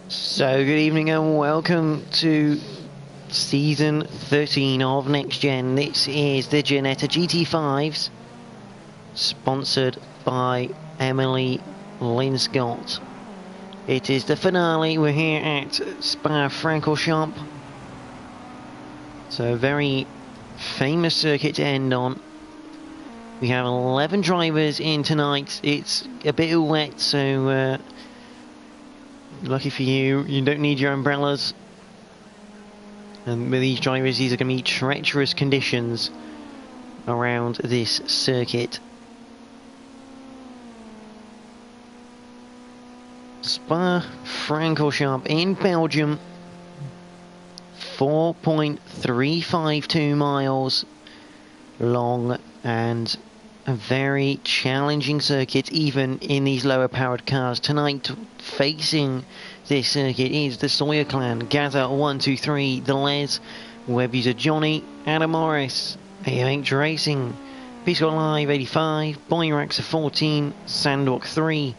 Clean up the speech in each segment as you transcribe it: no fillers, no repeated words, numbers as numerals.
So good evening and welcome to season 13 of Next Gen. This is the Ginetta GT5s, sponsored by Emily Linscott. It is the finale. We're here at Spa-Francorchamps. So a very famous circuit to end on. We have 11 drivers in tonight. It's a bit wet, so lucky for you, you don't need your umbrellas. And with these drivers, these are going to be treacherous conditions around this circuit. Spa-Francorchamps in Belgium. 4.352 miles long and a very challenging circuit even in these lower powered cars. Tonight facing this circuit is the Sawyer clan, Gaza 123, the Les, web user Johnny, Adam Morris, AMH Racing, Peaceful Live 85, Boyrax 14, Sandwalk 3,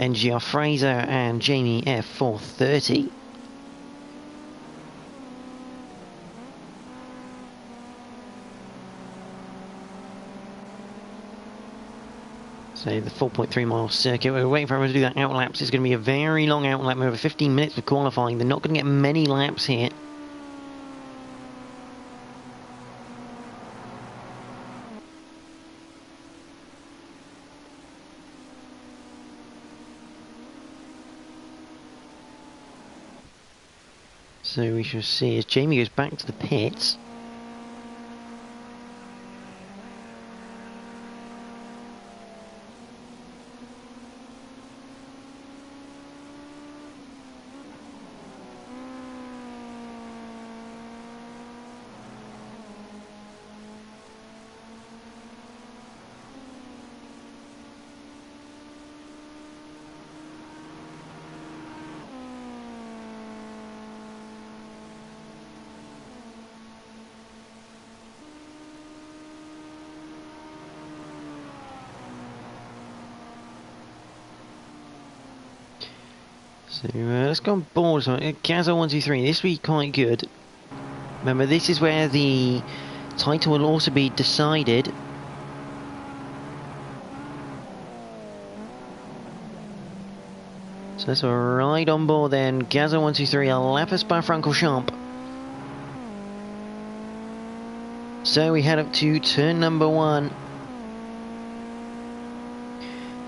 NGR Fraser and Jamie F430. So the 4.3 mile circuit, we're waiting for everyone to do that outlaps. It's going to be a very long outlap, over 15 minutes for qualifying. They're not going to get many laps here. So we shall see as Jamie goes back to the pits. So let's go on board. Gaza 123. This will be quite good. Remember, this is where the title will also be decided. So let's ride on board then. Gaza 123, a lap of Spa-Francorchamps. So we head up to turn number 1.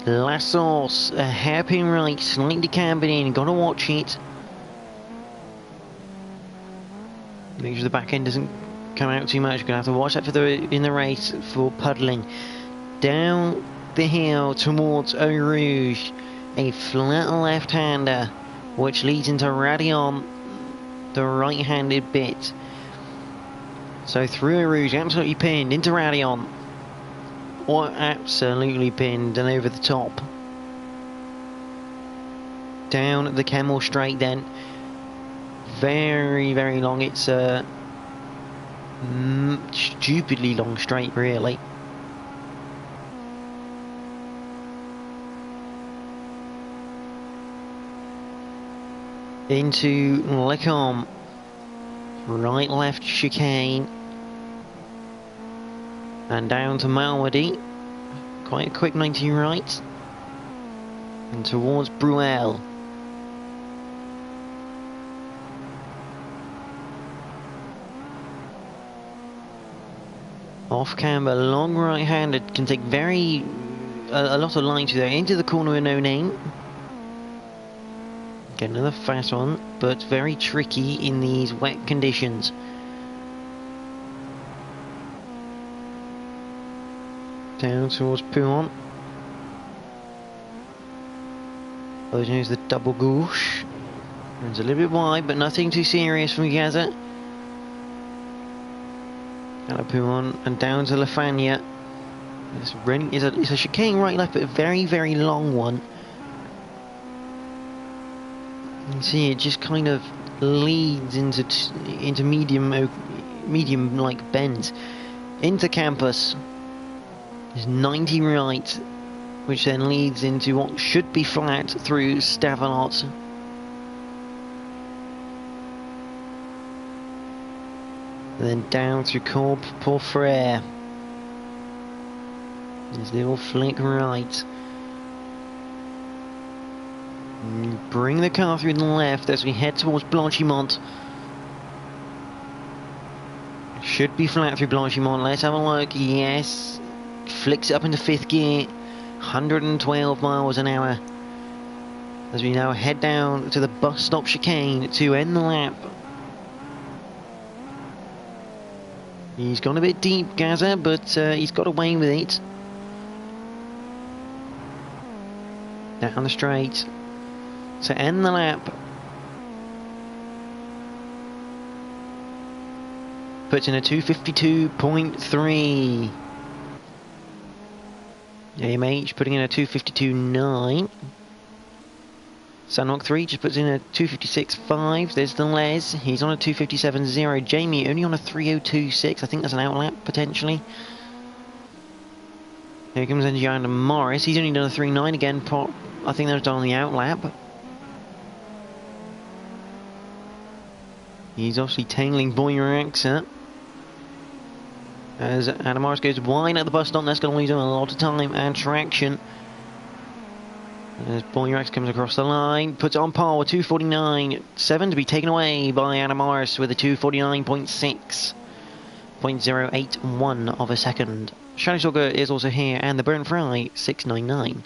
La Source, a hairpin right, slightly cambered in, gotta watch it. Make sure the back end doesn't come out too much, gonna have to watch that in the race for puddling. Down the hill towards Eau Rouge, a flat left-hander, which leads into Radion, the right-handed bit. So through Eau Rouge, absolutely pinned, into Radion. Or absolutely pinned and over the top. Down the Camel Straight then. Very, very long. It's a stupidly long straight, really. Into Lecombe. Right, left chicane. And down to Malmedy, quite a quick 90 right, and towards Bruel. Off camber, long right-handed, can take a lot of line to there, into the corner with No Name. Get another fast one, but very tricky in these wet conditions. Down towards Pouon. There's the double gauche. Runs a little bit wide, but nothing too serious from Gaza. Out of Pouon and down to Lafania. It's a chicane right left, but a very, very long one. You can see it just kind of leads into medium like bends. Into Campus. Is 90 right, which then leads into what should be flat through Stavelot. And then down through Corp pour Frere. His little flick right. Bring the car through the left as we head towards Blanchimont. Should be flat through Blanchimont. Let's have a look. Yes. Flicks it up into 5th gear. 112 miles an hour. As we now head down to the bus stop chicane to end the lap. He's gone a bit deep, Gaza, but he's got away with it. Down the straight to end the lap. Puts in a 252.3. AMH putting in a 252.9. Sanok 3 just puts in a 256.5. There's the Les. He's on a 257.0. Jamie only on a 302.6. I think that's an outlap potentially. Here comes Gianna Morris. He's only done a 3.9 again. I think that was done on the outlap. He's obviously tailing Boyraxa. As Adam Morris goes wide at the bus stop, that's going to lose him a lot of time and traction. As Boyrax comes across the line, puts it on par with 249.7 to be taken away by Adam Morris with a 249.6. 0.081 of a second. Shiny Stalker is also here, and the Burn Fry 699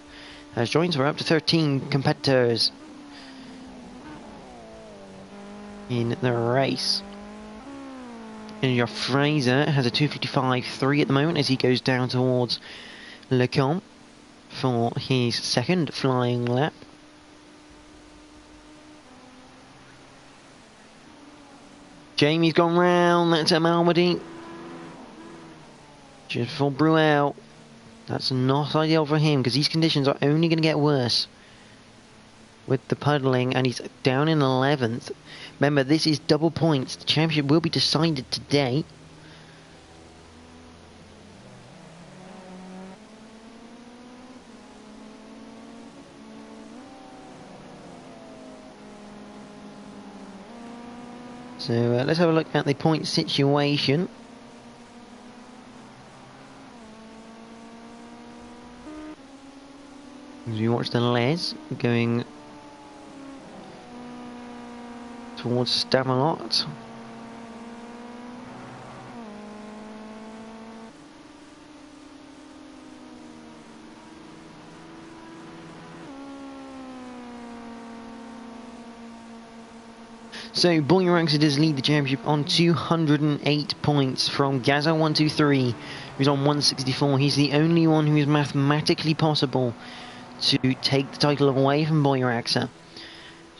has joined. So we're up to 13 competitors in the race. And your Fraser has a 255.3 at the moment as he goes down towards Le Camp for his second flying lap. Jamie's gone round, that's at Malmedy. Just for Bruel. That's not ideal for him because these conditions are only going to get worse with the puddling, and he's down in 11th. Remember, this is double points. The championship will be decided today. So let's have a look at the point situation. As we watch the Les going towards Stamalot. So Boyraxa does lead the championship on 208 points from Gaza123, who's on 164. He's the only one who is mathematically possible to take the title away from Boyraxa.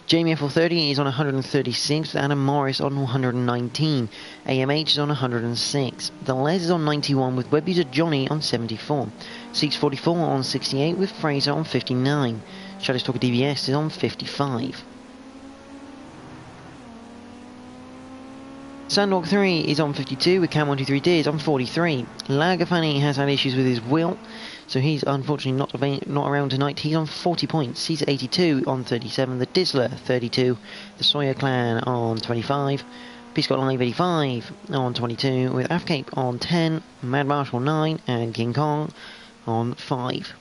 Jamie FL30 is on 136, Adam Morris on 119, AMH is on 106, the Les is on 91 with Web user Johnny on 74, Seats 44 on 68 with Fraser on 59, Shadow Stalker DBS is on 55. Sandog 3 is on 52 with Cam123D is on 43. Lagafani has had issues with his wheel, so he's unfortunately not around tonight. He's on 40 points. He's 82 on 37. The Dizzler 32. The Sawyer Clan on 25. Peace Got Live 85 on 22 with Afcape on 10. Mad Marshall 9 and King Kong on 5.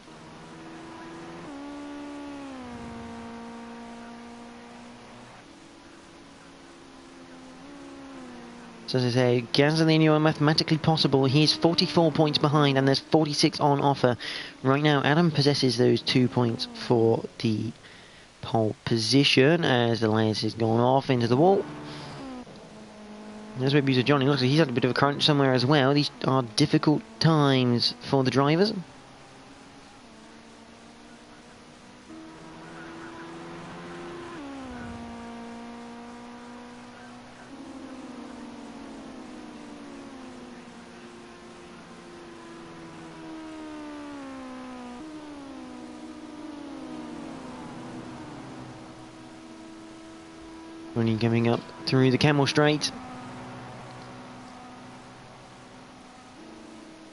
So as I say, Gaz and the only one mathematically possible. He's 44 points behind and there's 46 on offer. Right now, Adam possesses those 2 points for the pole position as the Les is going off into the wall. There's where user Johnny looks like he's had a bit of a crunch somewhere as well. These are difficult times for the drivers. Only coming up through the Camel Straight.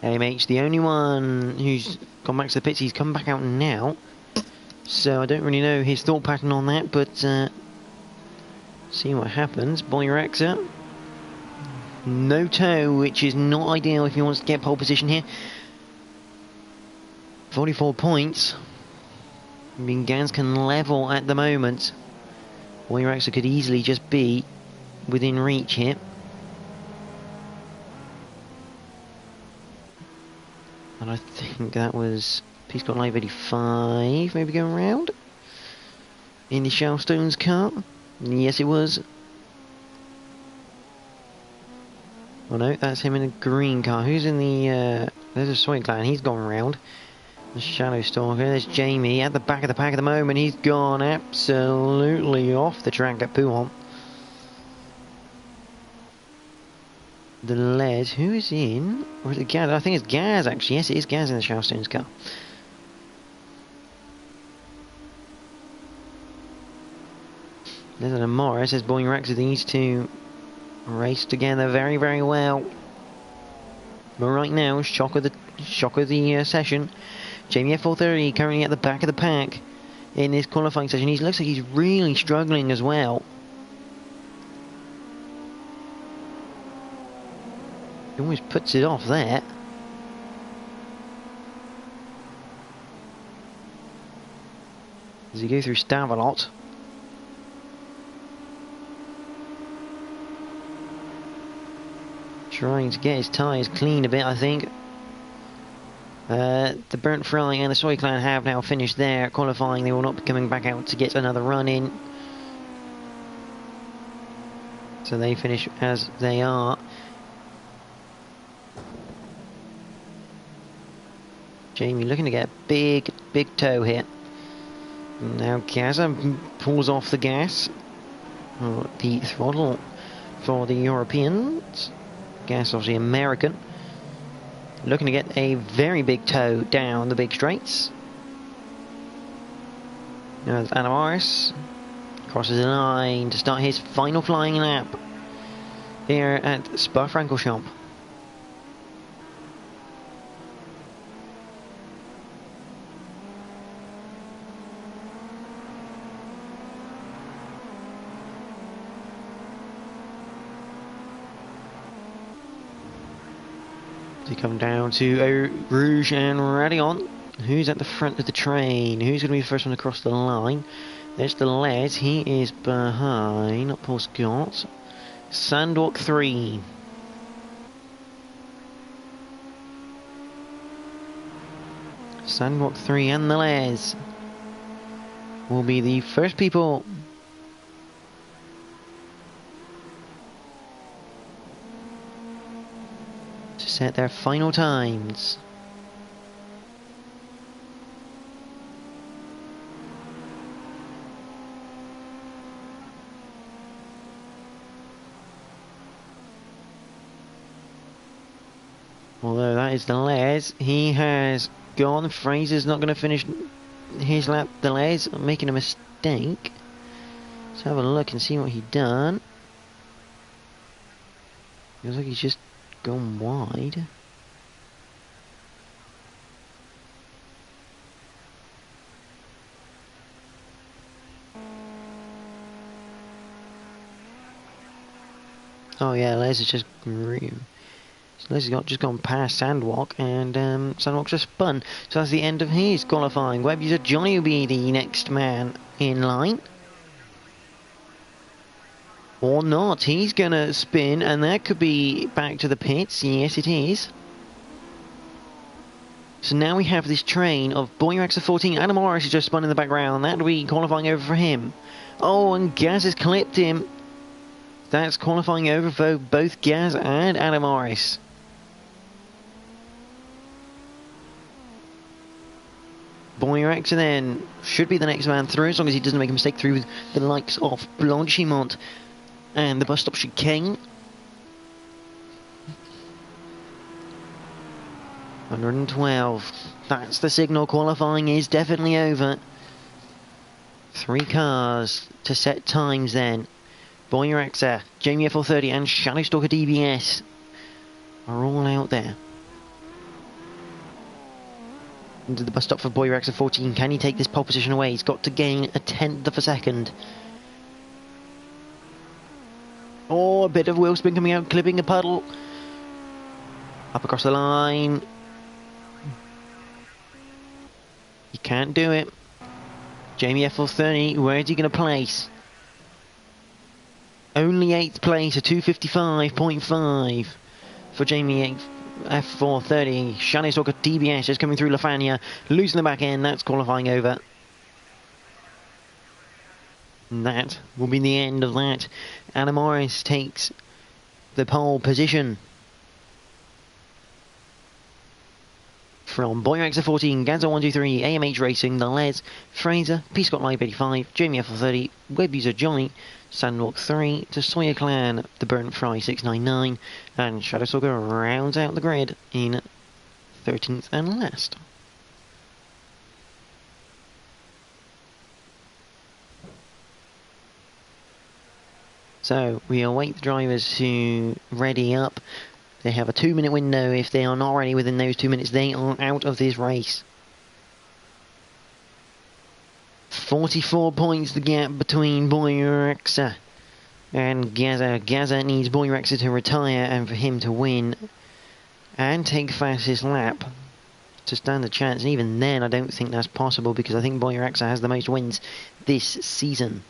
AMH, the only one who's gone back to the pits. He's come back out now. So I don't really know his thought pattern on that, but see what happens. Boyraxa No toe, which is not ideal if he wants to get pole position here. 44 points. I mean, Gans can level at the moment. Wayraxa could easily just be within reach here. And I think that was Peace Got Live 85, maybe going round in the Shellstones car. Yes, it was. Oh no, that's him in a green car. Who's in the... there's a Soy Clan, he's gone round. The Shadow Stalker, there's Jamie at the back of the pack at the moment. He's gone absolutely off the track at Pouhon. The Les, who is in? Or is it Gaz? I think it's Gaz actually. Yes, it is Gaz in the Shellstones car. There's a Morris, there's Boeing Rex. These two race together very, very well. But right now, shock of the session. Jamie F430 currently at the back of the pack in this qualifying session. He looks like he's really struggling as well. He almost puts it off there. As he goes through Stavelot. Trying to get his tyres clean a bit, I think. The Burnt Fry and the Soy Clan have now finished their qualifying. They will not be coming back out to get another run in. So they finish as they are. Jamie looking to get a big toe here. Now Gaza pulls off the gas. The throttle for the Europeans. Gas obviously American. Looking to get a very big toe down the big straights. Now there's Anamaris. Crosses the line to start his final flying lap here at Spa-Francorchamps. They come down to Eau Rouge and Radion. Who's at the front of the train? Who's going to be the first one across the line? There's the Les. He is behind, not Paul Scott. Sandwalk 3. Sandwalk 3 and the Les will be the first people to set their final times. Although that is the Les, he has gone. Fraser's not going to finish his lap. The Les making a mistake. Let's have a look and see what he done. Looks like he's just gone wide. Oh yeah, Les has just Les has just gone past Sandwalk, and Sandwalk's just spun. So that's the end of his qualifying. Web user Johnny will be the next man in line. Or not. He's going to spin, and that could be back to the pits. Yes, it is. So now we have this train of Boyrax of 14. Adam Morris has just spun in the background. That'll be qualifying over for him. Oh, and Gaz has clipped him. That's qualifying over for both Gaz and Adam Morris. Boyrax and then should be the next man through, as long as he doesn't make a mistake through the likes of Blanchimont and the bus stop chicane. 112. That's the signal. Qualifying is definitely over. 3 cars to set times then. Boyraxa, Jamie F430 and Shadowstalker DBS are all out there. Into the bus stop for Boyraxa 14. Can he take this pole position away? He's got to gain a tenth of a second. Oh, a bit of wheel spin coming out, clipping a puddle. Up across the line. He can't do it. Jamie F430, where is he going to place? Only 8th place, a 255.5 for Jamie F430. Shiny Stalker DBS is coming through Lafania, losing the back end. That's qualifying over. And that will be the end of that. Anna Morris takes the pole position. From Boyer XF14, Ganzo 123, AMH Racing, The Les, Fraser, P. Scott Live 85, Jamie F430, Web User Johnny, Sandwalk 3, to Sawyer Clan, The Burnt Fry 699, and Shadow Stalker rounds out the grid in 13th and last. So we await the drivers to ready up. They have a 2-minute window. If they are not ready within those 2 minutes, they are out of this race. 44 points the gap between Boyrexa and Gaza. Gaza needs Boyrexa to retire and for him to win and take fastest lap to stand a chance. And even then, I don't think that's possible because I think Boyrexa has the most wins this season.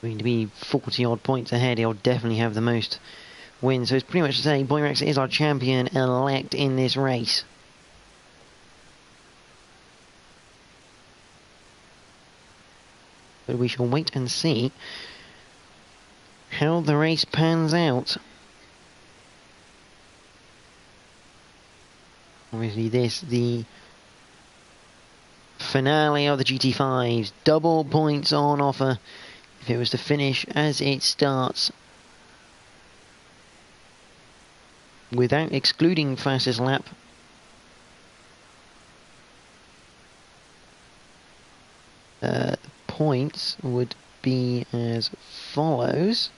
Going to be 40 odd points ahead. He'll definitely have the most wins. So it's pretty much to say Boyrexa is our champion elect in this race. But we shall wait and see how the race pans out. Obviously this, the finale of the GT5s. Double points on offer if it was to finish as it starts, without excluding fastest lap. Points would be as follows.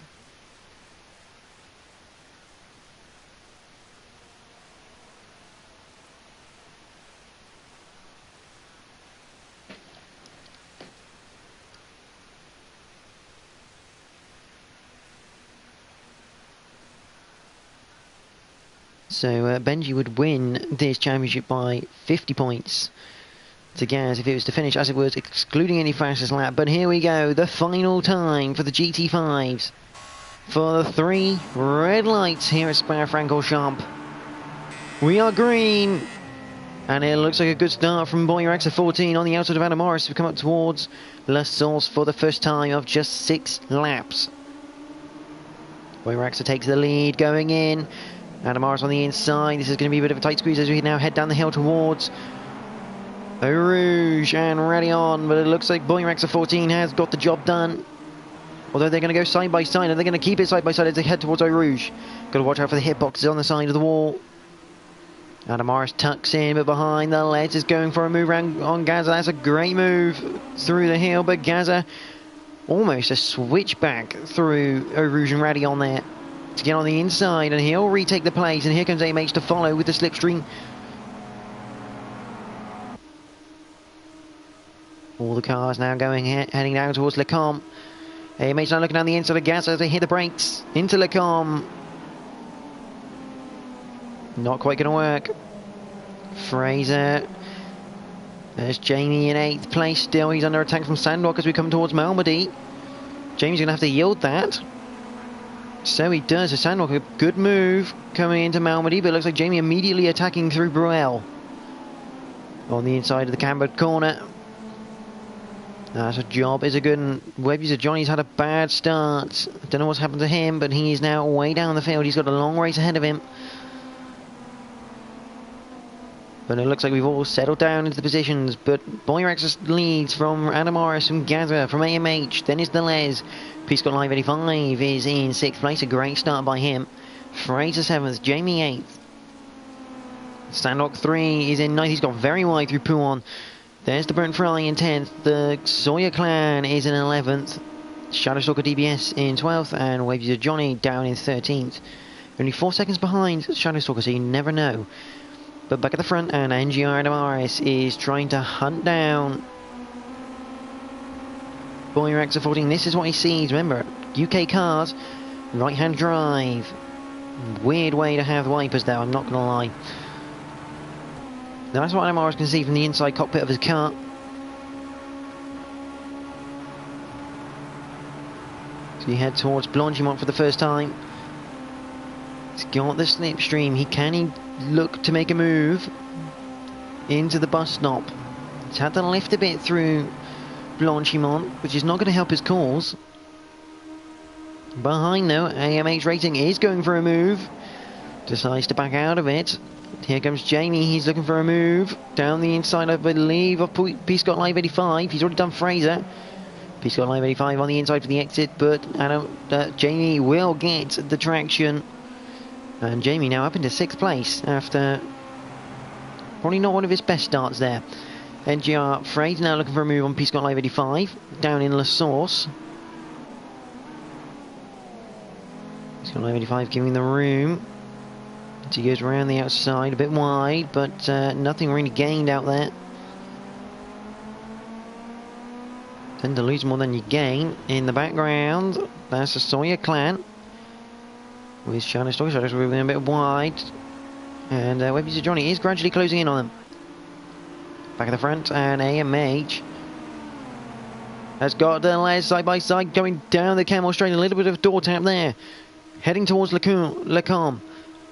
So Benji would win this championship by 50 points to Gaz if it was to finish as it was, excluding any fastest lap. But here we go, the final time for the GT5s. For the 3 red lights here at Spa-Francorchamps. We are green. And it looks like a good start from Boyrexa 14 on the outside of Anna Morris. We come up towards La Source for the first time of just 6 laps. Boyrexa takes the lead going in. Anna Morris on the inside. This is going to be a bit of a tight squeeze as we now head down the hill towards Eau Rouge and ready on. But it looks like Boyrexa 14 has got the job done. Although they're going to go side by side, and they're going to keep it side by side as they head towards Eau Rouge. Got to watch out for the hitboxes on the side of the wall. Anna Morris tucks in, but behind the Les is going for a move around on Gaza. That's a great move through the hill, but Gaza almost a switchback through Eau Rouge and ready on there to get on the inside, and he'll retake the place, and here comes AMH to follow with the slipstream. All the cars now going heading down towards Lecombe. AMH now looking down the inside of Gaza as they hit the brakes into Lecombe. Not quite going to work. Fraser. There's Jamie in 8th place still. He's under attack from Sandrock as we come towards Malmedy. Jamie's going to have to yield that. So he does. A Sandrock, a good move coming into Malmedy, but it looks like Jamie immediately attacking through Bruel. On the inside of the cambered corner. That's a job, is a good one. Web User Johnny's had a bad start. Don't know what's happened to him, but he is now way down the field. He's got a long race ahead of him. But it looks like we've all settled down into the positions. But Boyrexa leads from Anna Morris, from Gaza, from AMH. Then is Delez. Peace Got Live 85 is in 6th place. A great start by him. Fraser 7th. Jamie 8th. Sandrock 3 is in 9th. He's got very wide through Pouon. There's the Burnt Fry in 10th. The Sawyer Clan is in 11th. Shadowstalker DBS in 12th. And Wave User Johnny down in 13th. Only 4 seconds behind Shadowstalker, so you never know. But back at the front, and NGR Morris is trying to hunt down Boyer S13, this is what he sees. Remember, UK cars, right-hand drive. Weird way to have wipers there, I'm not going to lie. Now that's what Adam Morris can see from the inside cockpit of his car. So he head towards Blanchimont for the first time. He's got the slipstream. Can he look to make a move into the bus stop? He's had to lift a bit through Blanchimont, which is not going to help his cause. Behind though, AMH Racing is going for a move. Decides to back out of it. Here comes Jamie, he's looking for a move. Down the inside, I believe, of P-Scott Live 85. He's already done Fraser. P-Scott Live 85 on the inside for the exit, but Jamie will get the traction. And Jamie now up into 6th place after probably not one of his best starts there. NGR Fraser now looking for a move on P-Scott Live 85. Down in La Source. P-Scott Live 85 giving the room. He goes around the outside, a bit wide, but nothing really gained out there. Tend to lose more than you gain. In the background, that's the Sawyer clan. With Shadow Stalker, Shadow's moving a bit wide. And Webby Johnny is gradually closing in on them. Back at the front, and AMH has got the Les side by side going down the Camel Straight. A little bit of door tap there. Heading towards Lecombe.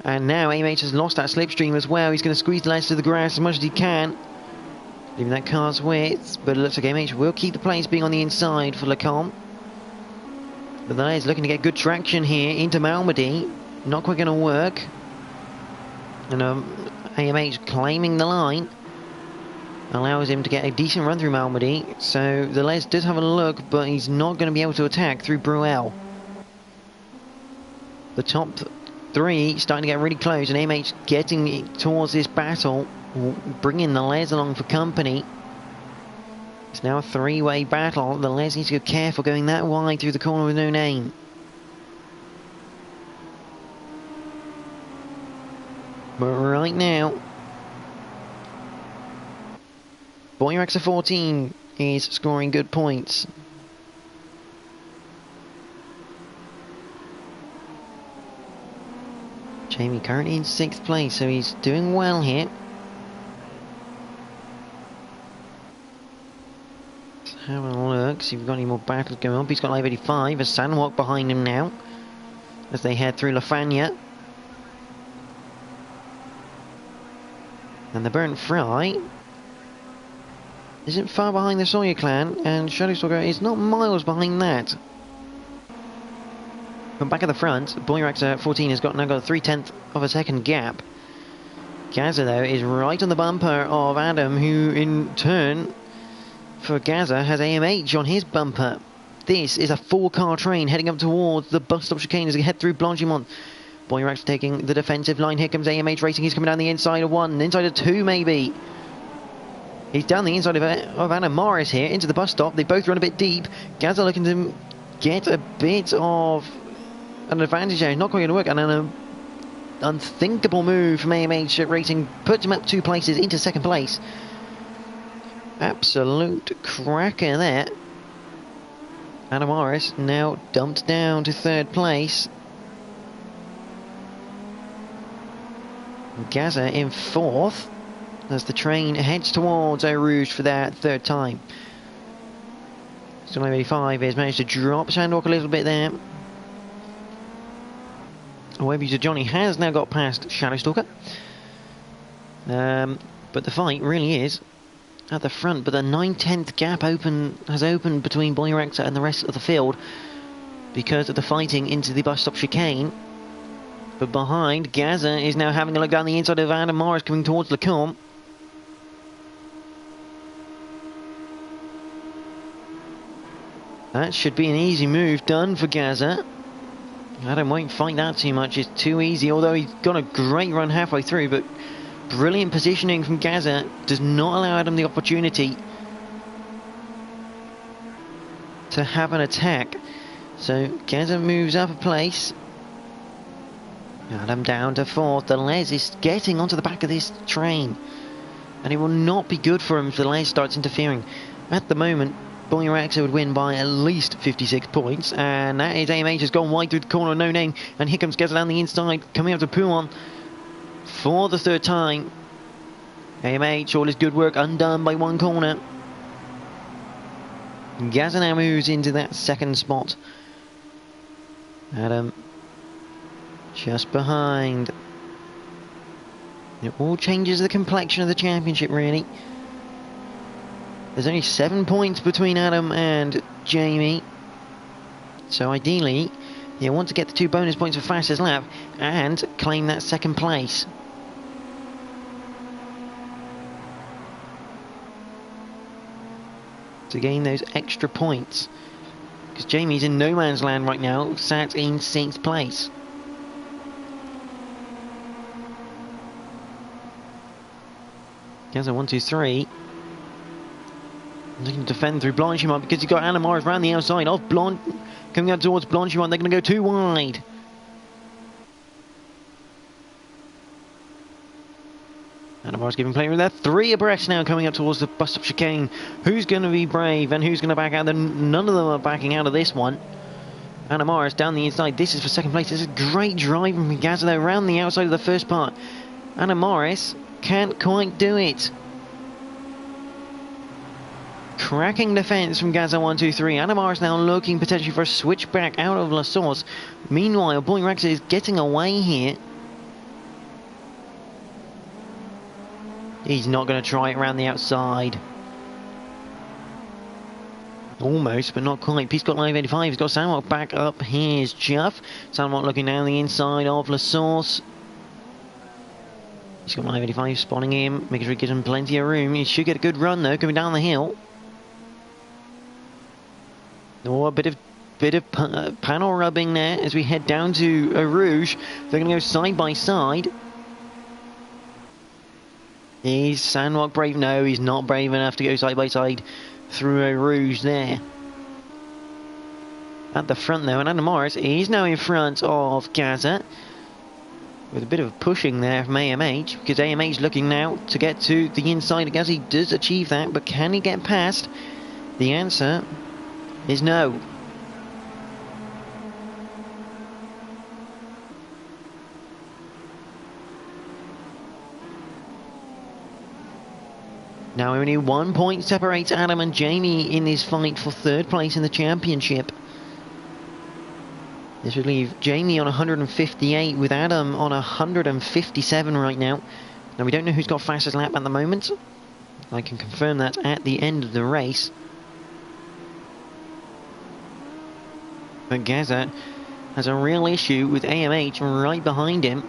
And now AMH has lost that slipstream as well. He's going to squeeze the Les to the grass as much as he can. Leaving that car's width. But it looks like AMH will keep the place being on the inside for Lecombe. But the Les looking to get good traction here into Malmedy. Not quite going to work. And AMH claiming the line. Allows him to get a decent run through Malmedy. So the Les does have a look, but he's not going to be able to attack through Bruel. The top 3 starting to get really close, and AMH getting towards this battle, bringing the Les along for company. It's now a 3-way battle. The Les needs to go careful going that wide through the corner with no name. But right now, Boyer S13 is scoring good points. Jamie currently in 6th place, so he's doing well here. Let's have a look, see if we've got any more battles going on. He's got Live 85, a Sandwalk behind him now, as they head through Lafanya. And the Burnt Fry isn't far behind the Sawyer clan, and Shadowstalker is not miles behind that. But back at the front, Boyer S14 has now got a 3/10 of a second gap. Gaza, though, is right on the bumper of Adam, who in turn, for Gaza, has AMH on his bumper. This is a 4-car train heading up towards the bus stop chicane as they head through Blanchimont. Boyer S taking the defensive line. Here comes AMH Racing. He's coming down the inside of 1, inside of 2 maybe. He's down the inside of Anna Morris here into the bus stop. They both run a bit deep. Gaza looking to get a bit of an advantage there. Not quite going to work, and an unthinkable move from AMH Racing puts him up 2 places into 2nd place. Absolute cracker there. Anna Morris now dumped down to 3rd place. Gaza in 4th as the train heads towards Eau Rouge for that 3rd time. Still 85 has managed to drop Sandwalk a little bit there. Webby Johnny has now got past Shadowstalker. But the fight really is at the front. But the 9/10 gap has opened between Boyer S and the rest of the field because of the fighting into the bus stop chicane. But behind, Gaza is now having a look down the inside of Adam Morris coming towards Lecombe. That should be an easy move done for Gaza. Adam won't fight that too much, it's too easy, although he's got a great run halfway through, but brilliant positioning from Gaza does not allow Adam the opportunity to have an attack. So Gaza moves up a place. Adam down to 4th. The Les is getting onto the back of this train, and it will not be good for him if the Les starts interfering. At the moment, Boy Rex would win by at least 56 points, and that is AMH has gone wide through the corner, no name, and here comes Gaza down the inside, coming up to Pouon for the third time. AMH, all his good work undone by one corner. Gaza now moves into that second spot. Adam just behind. It all changes the complexion of the championship, really. There's only 7 points between Adam and Jamie. So ideally, you want to get the 2 bonus points for fastest lap and claim that second place. To gain those extra points. Because Jamie's in no man's land right now, sat in 6th place. Gaza 1, 2, 3. Looking to defend through Blanchimont because he's got Anna Morris around the outside of coming out towards Blanchimont. They're going to go too wide. Anna Morris giving play with that 3 abreast now coming up towards the bus stop chicane. Who's going to be brave and who's going to back out? None of them are backing out of this one. Anna Morris down the inside. This is for second place. This is great driving from Gaza though around the outside of the first part. Anna Morris can't quite do it. Cracking defence from Gaza 1, 2, 3. Anna Morris now looking potentially for a switch back out of La Source. Meanwhile, Boy Rex is getting away here. He's not going to try it around the outside. Almost, but not quite. Peace got Live 85. He's got Sandwalk back up. Here's Chuff. Sandwalk looking down the inside of La Source. He's got Live 85 spotting him, making sure he gives him plenty of room. He should get a good run though, coming down the hill. Oh, a bit of panel rubbing there as we head down to Eau Rouge. They're going to go side by side. Is Sandwalk brave? No, he's not brave enough to go side by side through Eau Rouge there. At the front though, and Anna Morris is now in front of Gaza. With a bit of pushing there from AMH, because AMH looking now to get to the inside of Gaza. He does achieve that, but can he get past? The answer is no. Now only 1 point separates Adam and Jamie in this fight for third place in the championship. This would leave Jamie on 158 with Adam on 157 right now. Now we don't know who's got fastest lap at the moment. I can confirm that at the end of the race. But Gaza has a real issue with AMH right behind him.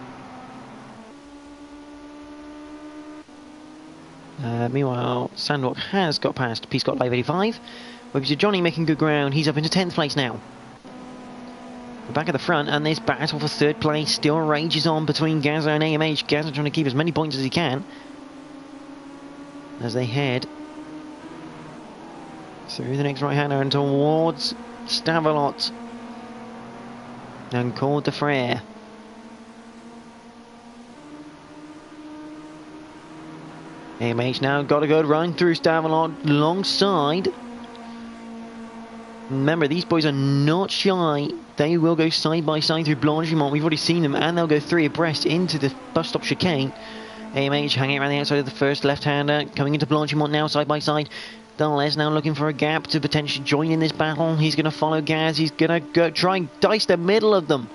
Meanwhile, Sandwalk has got past Peace got Live 85. We've got Johnny making good ground. He's up into 10th place now. We're back at the front, and this battle for third place still rages on between Gaza and AMH. Gaza trying to keep as many points as he can as they head through the next right-hander and towards Stavelot and Cour de Frere. AMH now got a good run through Stavelot alongside. Remember, these boys are not shy. They will go side by side through Blanchimont. We've already seen them, and they'll go 3 abreast into the bus stop chicane. AMH hanging around the outside of the first left-hander, coming into Blanchimont now side by side. Dales now looking for a gap to potentially join in this battle. He's going to follow Gaz. He's going to go try and dice the middle of them.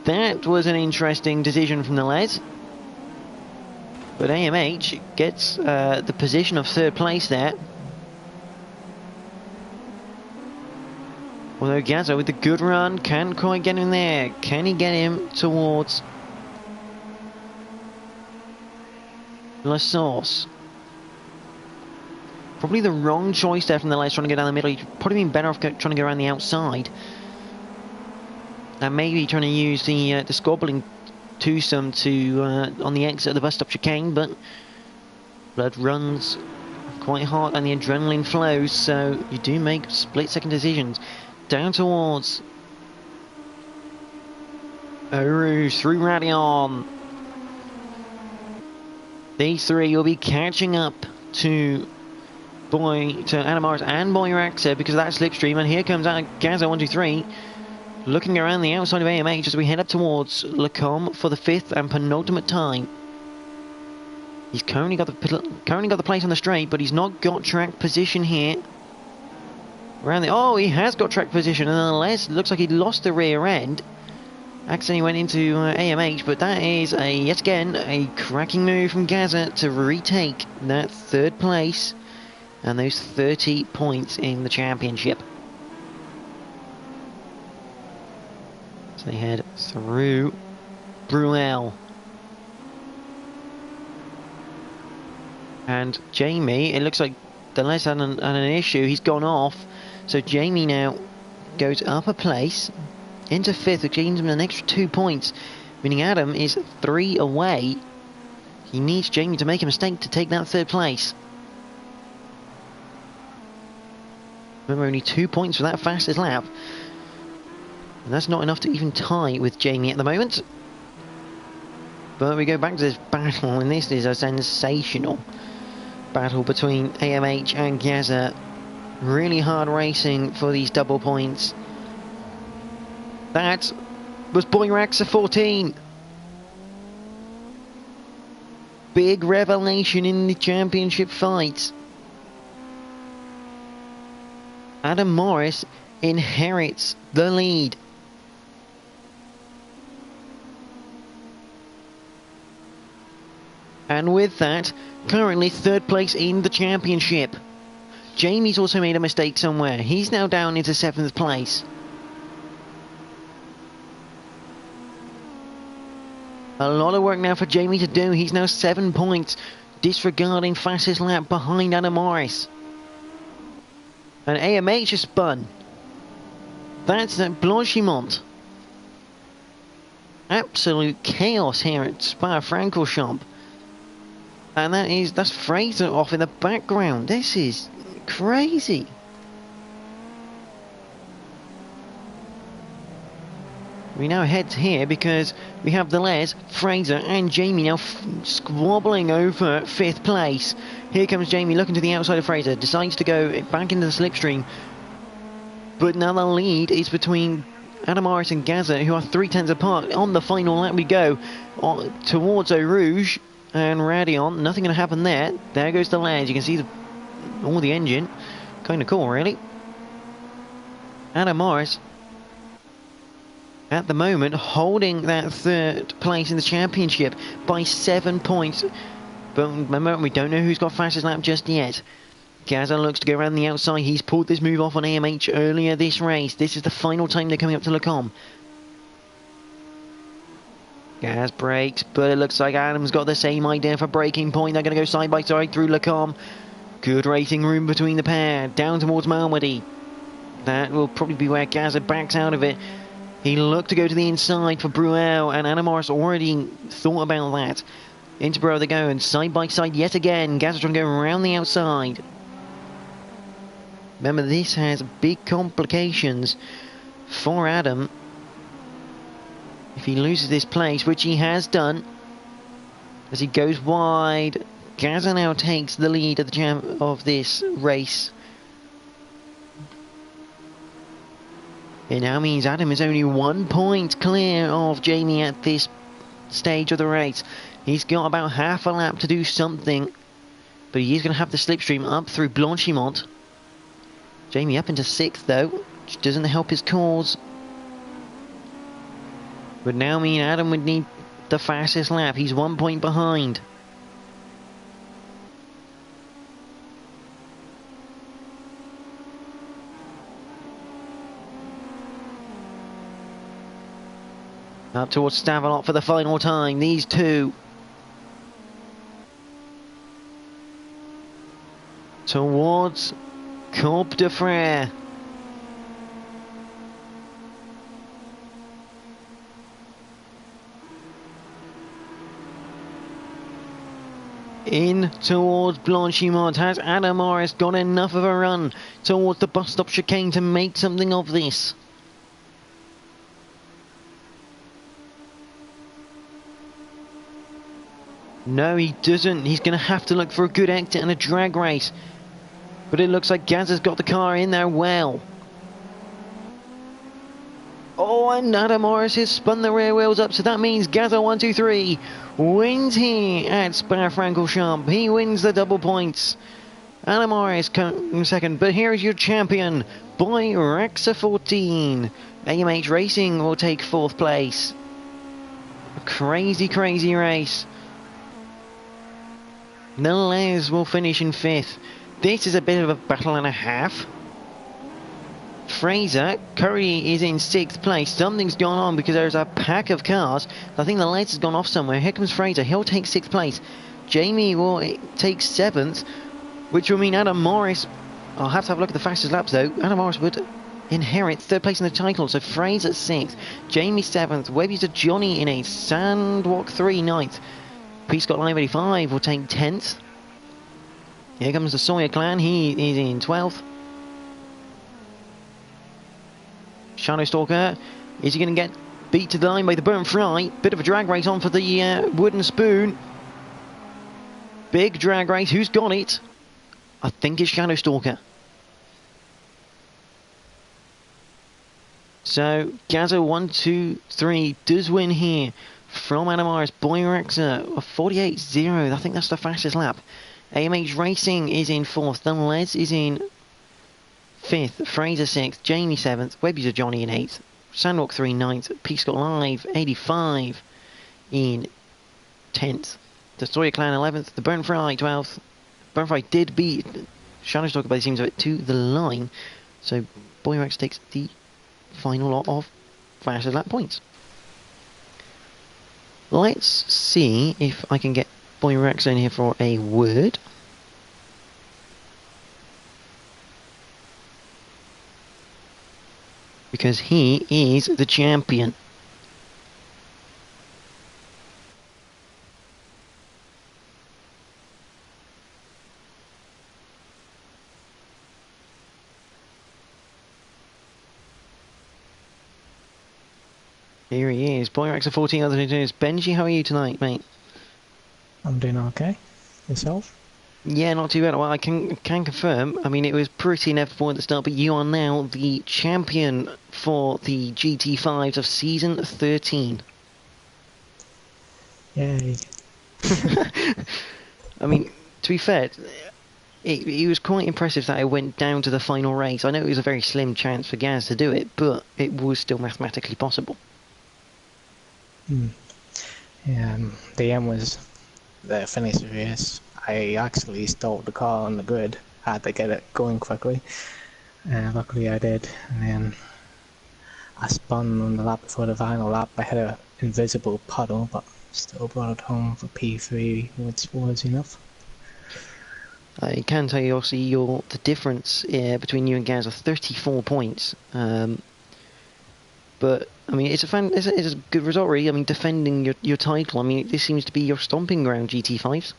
That was an interesting decision from the Les. But AMH gets the position of third place there. Although Gaza with the good run can't quite get him there. Can he get him towards La Source? Probably the wrong choice there from the left, trying to go down the middle. He'd probably been better off trying to go around the outside. And maybe trying to use the squabbling twosome to on the exit of the bus stop chicane, but blood runs quite hard and the adrenaline flows, so you do make split-second decisions. Down towards Eau Rouge through Radion. These three will be catching up to Adam Morris and Boyraxa because of that slipstream. And here comes Gaza 123. Looking around the outside of AMH as we head up towards Lacombe for the 5th and penultimate time. He's currently got the place on the straight, but he's not got track position here. Oh, he has got track position, and nonetheless, looks like he lost the rear end. Accidentally went into AMH, but that is yet again a cracking move from Gaza to retake that 3rd place and those 30 points in the championship. So they head through Bruel. And Jamie, it looks like the Les had an issue. He's gone off. So Jamie now goes up a place into 5th, which gains him an extra 2 points. Meaning Adam is 3 away. He needs Jamie to make a mistake to take that 3rd place. Remember, only 2 points for that fastest lap. And that's not enough to even tie with Jamie at the moment. But we go back to this battle, and this is a sensational battle between AMH and Gaza. Really hard racing for these double points. That was Boyraxa 14. Big revelation in the championship fight. Adam Morris inherits the lead. And with that, currently 3rd place in the championship. Jamie's also made a mistake somewhere. He's now down into 7th place. A lot of work now for Jamie to do. He's now 7 points, disregarding fastest lap behind Adam Morris. And AMH has spun. That's at Blanchimont. Absolute chaos here at Spa-Francorchamps. And that's Fraser off in the background. This is crazy. We now head here because we have the Les, Fraser and Jamie now squabbling over 5th place. Here comes Jamie looking to the outside of Fraser, decides to go back into the slipstream. But now the lead is between Adam Morris and Gaza, who are 3/10 apart. On the final lap we go towards Eau Rouge and Radion. Nothing going to happen there. There goes the Les. You can see the engine. Kind of cool, really. Adam Morris at the moment holding that 3rd place in the championship by 7 points. But at the moment we don't know who's got fastest lap just yet. Gaza looks to go around the outside. He's pulled this move off on AMH earlier this race. This is the final time they're coming up to Lacombe. Gaz brakes, but it looks like Adam's got the same idea for braking point. They're going to go side by side through Lacombe. Good racing room between the pair. Down towards Malmedy. That will probably be where Gaza backs out of it. He looked to go to the inside for Bruel, and Adam Morris already thought about that. Into Bruel they go, and side by side yet again. Gaza trying to go around the outside. Remember, this has big complications for Adam if he loses this place, which he has done as he goes wide. Gaza now takes the lead of this race. It now means Adam is only 1 point clear of Jamie at this stage of the race. He's got about half a lap to do something, but he is going to have the slipstream up through Blanchimont. Jamie up into 6th though, which doesn't help his cause. Would now mean Adam would need the fastest lap. He's 1 point behind. Up towards Stavelot for the final time. These two towards Corps de Frere. In towards Blanchimont. Has Adam Morris got enough of a run towards the bus stop chicane to make something of this? No, he doesn't. He's going to have to look for a good exit and a drag race. But it looks like Gaz has got the car in there well. Oh, and Adam Morris has spun the rear wheels up, so that means Gazza 123 wins here at Spa-Francorchamps. He wins the double points. Adam Morris comes second, but here is your champion, Boy Rexa 14. AMH Racing will take fourth place. A crazy, crazy race. The Les will finish in fifth. This is a bit of a battle and a half. Fraser Curry is in sixth place. Something's gone on because there's a pack of cars. I think the lights has gone off somewhere. Here comes Fraser. He'll take sixth place. Jamie will take seventh, which will mean Adam Morris. I'll have to have a look at the fastest laps though. Adam Morris would inherit third place in the title. So Fraser sixth, Jamie seventh, Webby to Johnny in eighth, Sandwalk 3 ninth. Prescott Live 85 will take 10th. Here comes the Sawyer clan. He is in 12th. Shadow Stalker, is he going to get beat to the line by the Burnt Fry? Bit of a drag race on for the Wooden Spoon. Big drag race. Who's got it? I think it's Shadow Stalker. So Gazzo 123 does win here from Adam Morris. Boy Rexa a 48.0. I think that's the fastest lap. AMH Racing is in fourth. Then Les is in fifth. Fraser sixth. Jamie seventh. Webby to Johnny in eighth. Sandwalk 3 ninth. Prescott Live 85 in 10th. The Sawyer Clan 11th. The Burnt Fry 12th. Burnt Fry did beat Shadow Stalker by the seams of it to the line. So Boy Rex takes the final lot of fastest lap points. Let's see if I can get Boy Rex in here for a word. Because he is the champion. Here he is, Boy Rex 14 other engineers. Benji, how are you tonight, mate? I'm doing okay. Yourself? Yeah, not too bad. Well, I can confirm. I mean, it was pretty inevitable at the start, but you are now the champion for the GT5s of season 13. Yay. I mean, to be fair, it was quite impressive that it went down to the final race. I know it was a very slim chance for Gaz to do it, but it was still mathematically possible. Yeah, the end was the finish race. I actually stole the car on the grid. I had to get it going quickly. Luckily I did. And then I spun on the lap before the final lap. I had an invisible puddle, but still brought it home for P3, which was enough. I can tell you, obviously, the difference between you and Gaz are 34 points. But I mean, it's a good result, really. I mean, defending your title. I mean, this seems to be your stomping ground, GT5s.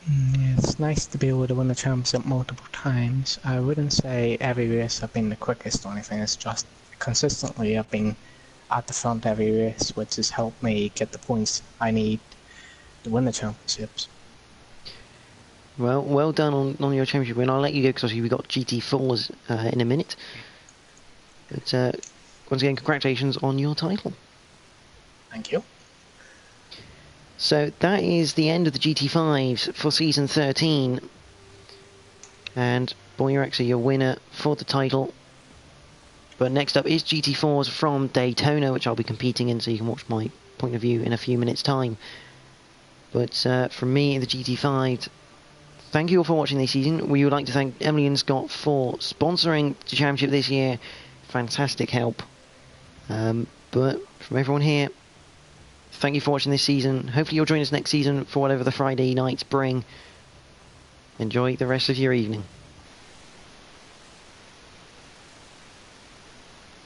Yeah, it's nice to be able to win the championship multiple times. I wouldn't say every race I've been the quickest or anything. It's just consistently I've been at the front every race, which has helped me get the points I need to win the championships. Well done on your championship win. I'll let you go because obviously we've got GT4s in a minute. But once again, congratulations on your title. Thank you. So that is the end of the GT5s for season 13. And Boy Rexa, your winner for the title. But next up is GT4s from Daytona, which I'll be competing in, so you can watch my point of view in a few minutes' time. But from me in the GT5, thank you all for watching this season. We would like to thank Emily and Scott for sponsoring the championship this year. Fantastic help. But from everyone here, thank you for watching this season. Hopefully you'll join us next season for whatever the Friday nights bring. Enjoy the rest of your evening.